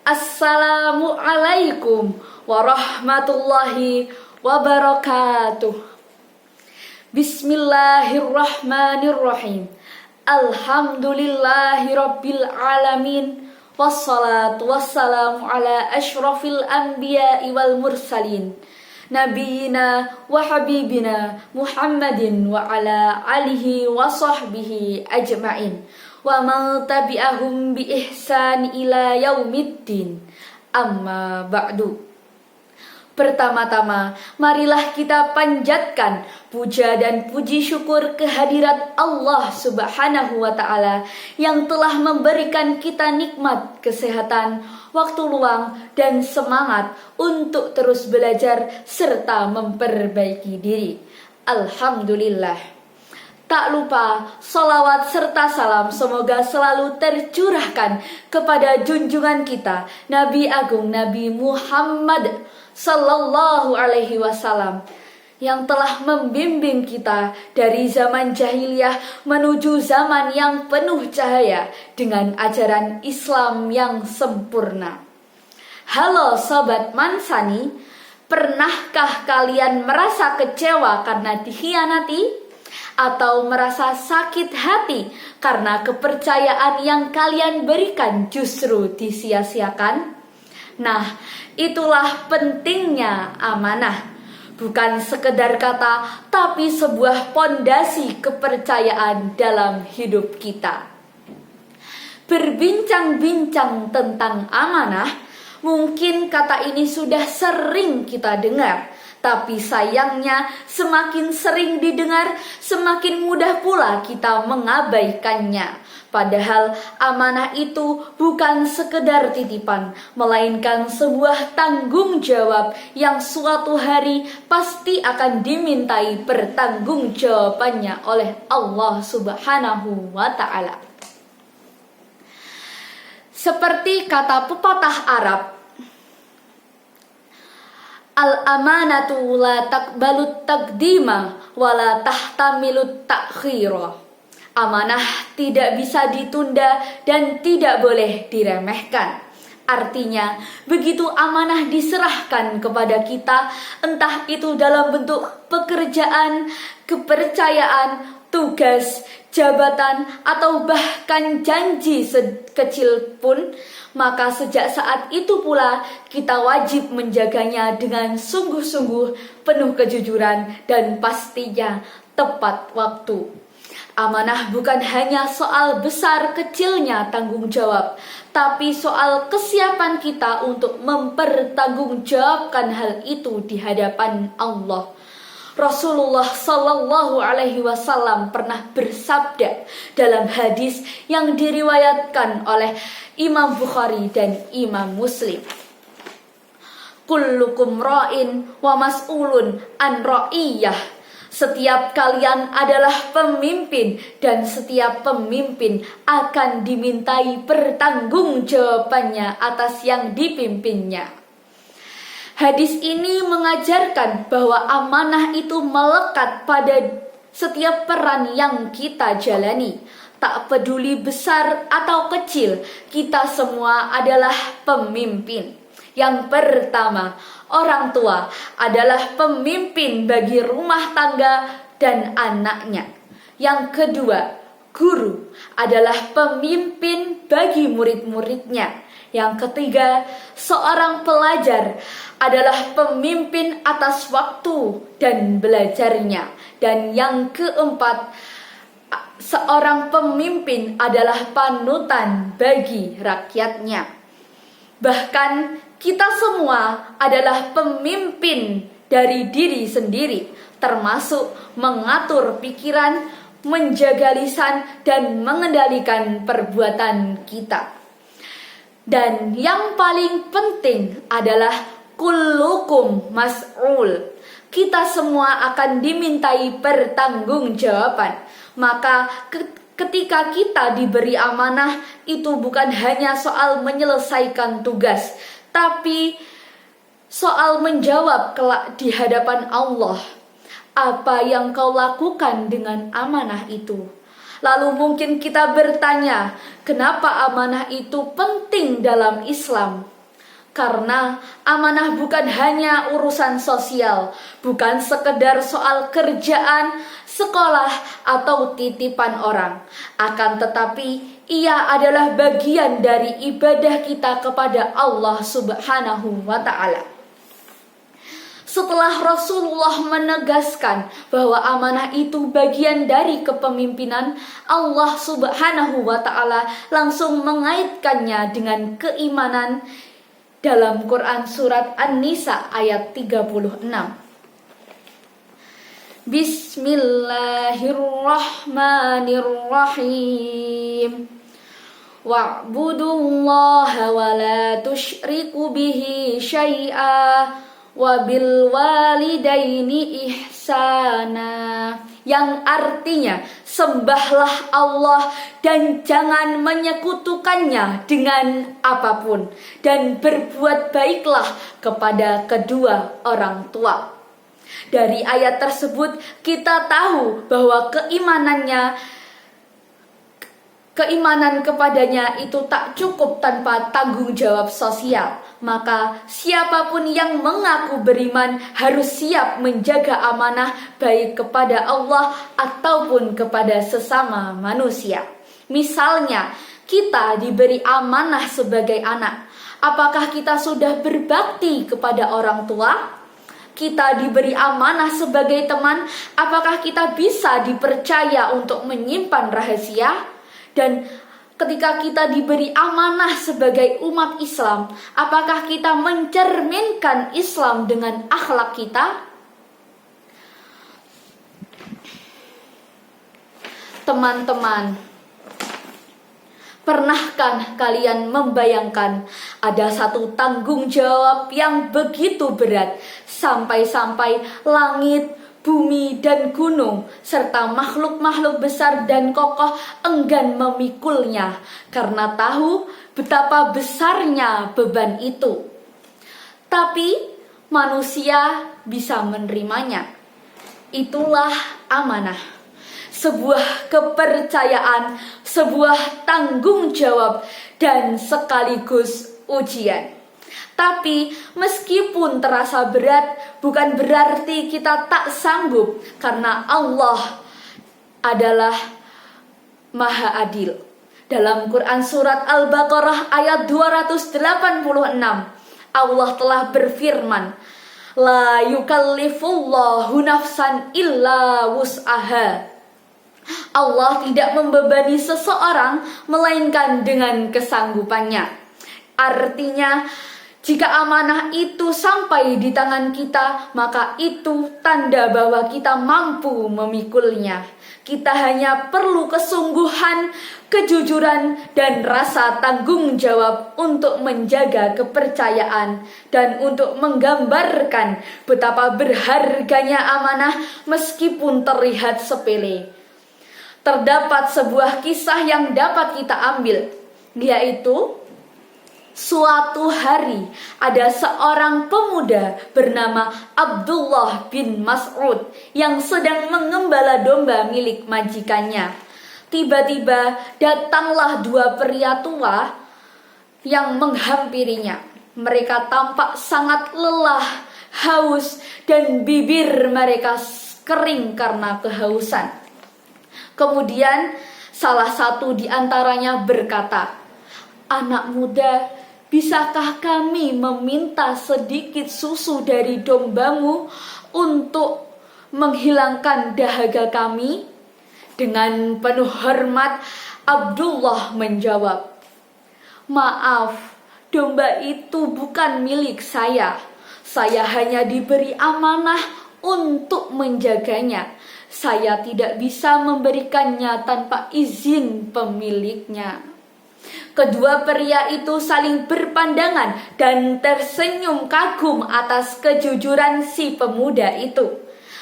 Assalamualaikum warahmatullahi wabarakatuh. Bismillahirrahmanirrahim. Alhamdulillahi rabbil alamin. Wassalatu wassalamu ala ashrafil anbiya'i wal mursalin, Nabiyina wa habibina Muhammadin wa ala alihi wa sahbihi ajma'in wa man tabi'ahum bi ihsan ila yaumiddin. Amma ba'du. Pertama-tama, marilah kita panjatkan puja dan puji syukur kehadirat Allah Subhanahu wa Ta'ala yang telah memberikan kita nikmat kesehatan, waktu luang, dan semangat untuk terus belajar serta memperbaiki diri. Alhamdulillah. Tak lupa, salawat serta salam semoga selalu tercurahkan kepada junjungan kita, Nabi Agung Nabi Muhammad Sallallahu Alaihi Wasallam, yang telah membimbing kita dari zaman jahiliyah menuju zaman yang penuh cahaya dengan ajaran Islam yang sempurna. Halo Sobat Mansani, pernahkah kalian merasa kecewa karena dikhianati? Atau merasa sakit hati karena kepercayaan yang kalian berikan justru disia-siakan? Nah, itulah pentingnya amanah. Bukan sekedar kata, tapi sebuah pondasi kepercayaan dalam hidup kita. Berbincang-bincang tentang amanah, mungkin kata ini sudah sering kita dengar. Tapi sayangnya semakin sering didengar, semakin mudah pula kita mengabaikannya. Padahal amanah itu bukan sekedar titipan, melainkan sebuah tanggung jawab yang suatu hari pasti akan dimintai pertanggungjawabannya oleh Allah Subhanahu wa Ta'ala. Seperti kata pepatah Arab, al-amanatu la taqbalut taqdima wa la tahtamilut ta'khira. Amanah tidak bisa ditunda dan tidak boleh diremehkan. Artinya, begitu amanah diserahkan kepada kita, entah itu dalam bentuk pekerjaan, kepercayaan, tugas, jabatan, atau bahkan janji sekecil pun, maka sejak saat itu pula kita wajib menjaganya dengan sungguh-sungguh, penuh kejujuran, dan pastinya tepat waktu. Amanah bukan hanya soal besar kecilnya tanggung jawab, tapi soal kesiapan kita untuk mempertanggungjawabkan hal itu di hadapan Allah. Rasulullah Sallallahu Alaihi Wasallam pernah bersabda dalam hadis yang diriwayatkan oleh Imam Bukhari dan Imam Muslim, kullukum ra'in wa mas'ulun an ra'iyah. Setiap kalian adalah pemimpin dan setiap pemimpin akan dimintai pertanggungjawabannya atas yang dipimpinnya. Hadis ini mengajarkan bahwa amanah itu melekat pada setiap peran yang kita jalani. Tak peduli besar atau kecil, kita semua adalah pemimpin. Yang pertama, orang tua adalah pemimpin bagi rumah tangga dan anaknya. Yang kedua, guru adalah pemimpin bagi murid-muridnya. Yang ketiga, seorang pelajar adalah pemimpin atas waktu dan belajarnya. Dan yang keempat, seorang pemimpin adalah panutan bagi rakyatnya. Bahkan kita semua adalah pemimpin dari diri sendiri, termasuk mengatur pikiran, menjaga lisan, dan mengendalikan perbuatan kita. Dan yang paling penting adalah kullukum mas'ul. Kita semua akan dimintai pertanggungjawaban. Maka ketika kita diberi amanah, itu bukan hanya soal menyelesaikan tugas, tapi soal menjawab kelak di hadapan Allah. Apa yang kau lakukan dengan amanah itu? Lalu mungkin kita bertanya, kenapa amanah itu penting dalam Islam? Karena amanah bukan hanya urusan sosial, bukan sekedar soal kerjaan, sekolah, atau titipan orang. Akan tetapi, ia adalah bagian dari ibadah kita kepada Allah Subhanahu wa Ta'ala. Setelah Rasulullah menegaskan bahwa amanah itu bagian dari kepemimpinan, Allah Subhanahu wa Ta'ala langsung mengaitkannya dengan keimanan dalam Quran surat An-Nisa ayat 36. Bismillahirrahmanirrahim. Wa'budullaha wa la tusyriku bihi syai'a wa bil walidaini ihsana, yang artinya sembahlah Allah dan jangan menyekutukannya dengan apapun, dan berbuat baiklah kepada kedua orang tua. Dari ayat tersebut kita tahu bahwa keimanan kepadanya itu tak cukup tanpa tanggung jawab sosial. Maka siapapun yang mengaku beriman harus siap menjaga amanah baik kepada Allah ataupun kepada sesama manusia. Misalnya, kita diberi amanah sebagai anak. Apakah kita sudah berbakti kepada orang tua? Kita diberi amanah sebagai teman. Apakah kita bisa dipercaya untuk menyimpan rahasia? Dan ketika kita diberi amanah sebagai umat Islam, apakah kita mencerminkan Islam dengan akhlak kita? Teman-teman, pernahkah kalian membayangkan ada satu tanggung jawab yang begitu berat sampai-sampai langit, bumi dan gunung serta makhluk-makhluk besar dan kokoh enggan memikulnya karena tahu betapa besarnya beban itu. Tapi manusia bisa menerimanya. Itulah amanah. Sebuah kepercayaan, sebuah tanggung jawab dan sekaligus ujian. Tapi meskipun terasa berat, bukan berarti kita tak sanggup, karena Allah adalah Maha Adil. Dalam Quran surat Al-Baqarah ayat 286, Allah telah berfirman, La yukallifullahu nafsan illa wus'aha. Allah tidak membebani seseorang melainkan dengan kesanggupannya. Artinya, jika amanah itu sampai di tangan kita, maka itu tanda bahwa kita mampu memikulnya. Kita hanya perlu kesungguhan, kejujuran, dan rasa tanggung jawab untuk menjaga kepercayaan dan untuk menggambarkan betapa berharganya amanah meskipun terlihat sepele. Terdapat sebuah kisah yang dapat kita ambil, yaitu suatu hari ada seorang pemuda bernama Abdullah bin Mas'ud yang sedang mengembala domba milik majikannya. Tiba-tiba datanglah dua pria tua yang menghampirinya. Mereka tampak sangat lelah, haus, dan bibir mereka kering karena kehausan. Kemudian salah satu di antaranya berkata, Anak muda, bisakah kami meminta sedikit susu dari dombamu untuk menghilangkan dahaga kami? Dengan penuh hormat, Abdullah menjawab, Maaf, domba itu bukan milik saya. Saya hanya diberi amanah untuk menjaganya. Saya tidak bisa memberikannya tanpa izin pemiliknya. Kedua pria itu saling berpandangan dan tersenyum kagum atas kejujuran si pemuda itu.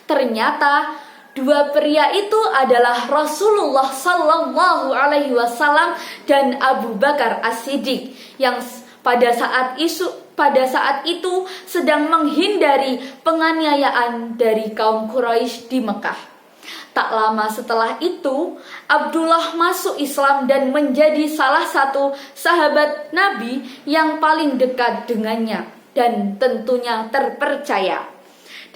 Ternyata dua pria itu adalah Rasulullah Sallallahu Alaihi Wasallam dan Abu Bakar As-Siddiq yang pada saat itu sedang menghindari penganiayaan dari kaum Quraisy di Mekah. Tak lama setelah itu, Abdullah masuk Islam dan menjadi salah satu sahabat Nabi yang paling dekat dengannya dan tentunya terpercaya.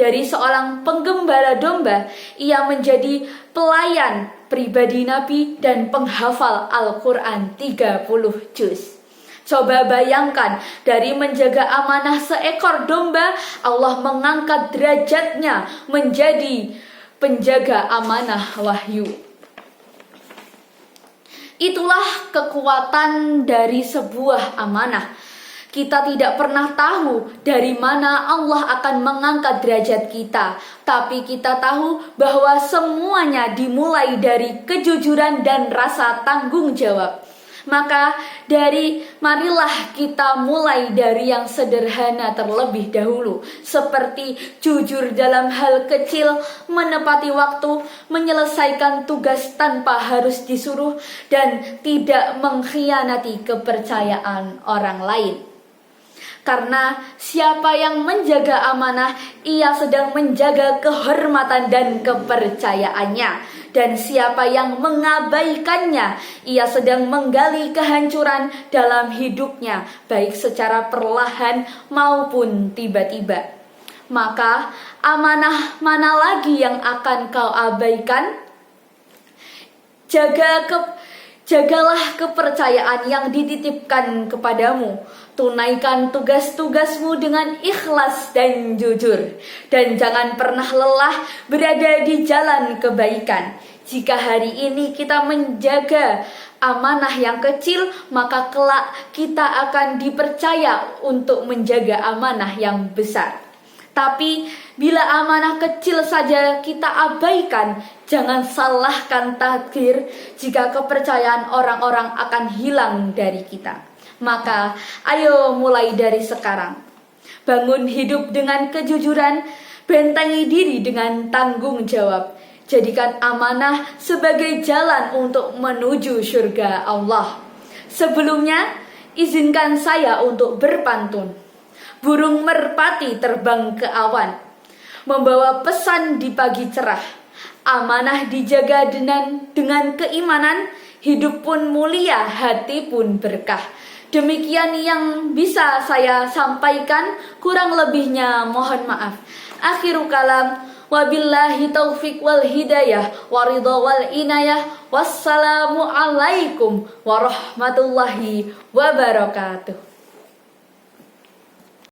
Dari seorang penggembala domba, ia menjadi pelayan pribadi Nabi dan penghafal Al-Quran 30 juz. Coba bayangkan, dari menjaga amanah seekor domba, Allah mengangkat derajatnya menjadi penjaga amanah wahyu. Itulah kekuatan dari sebuah amanah. Kita tidak pernah tahu dari mana Allah akan mengangkat derajat kita, tapi kita tahu bahwa semuanya dimulai dari kejujuran dan rasa tanggung jawab. Maka marilah kita mulai dari yang sederhana terlebih dahulu, seperti jujur dalam hal kecil, menepati waktu, menyelesaikan tugas tanpa harus disuruh, dan tidak mengkhianati kepercayaan orang lain. Karena siapa yang menjaga amanah, ia sedang menjaga kehormatan dan kepercayaannya. Dan siapa yang mengabaikannya, ia sedang menggali kehancuran dalam hidupnya, baik secara perlahan maupun tiba-tiba. Maka amanah mana lagi yang akan kau abaikan? Jagalah kepercayaan yang dititipkan kepadamu. Tunaikan tugas-tugasmu dengan ikhlas dan jujur. Dan jangan pernah lelah berada di jalan kebaikan. Jika hari ini kita menjaga amanah yang kecil, maka kelak kita akan dipercaya untuk menjaga amanah yang besar. Tapi bila amanah kecil saja kita abaikan, jangan salahkan takdir jika kepercayaan orang-orang akan hilang dari kita. Maka ayo mulai dari sekarang. Bangun hidup dengan kejujuran, bentengi diri dengan tanggung jawab. Jadikan amanah sebagai jalan untuk menuju surga Allah. Sebelumnya, izinkan saya untuk berpantun. Burung merpati terbang ke awan, membawa pesan di pagi cerah. Amanah dijaga dengan keimanan, hidup pun mulia, hati pun berkah. Demikian yang bisa saya sampaikan, kurang lebihnya mohon maaf. Akhiru kalam, wabillahi taufiq wal hidayah, waridha wal inayah. Wassalamu alaikum warahmatullahi wabarakatuh.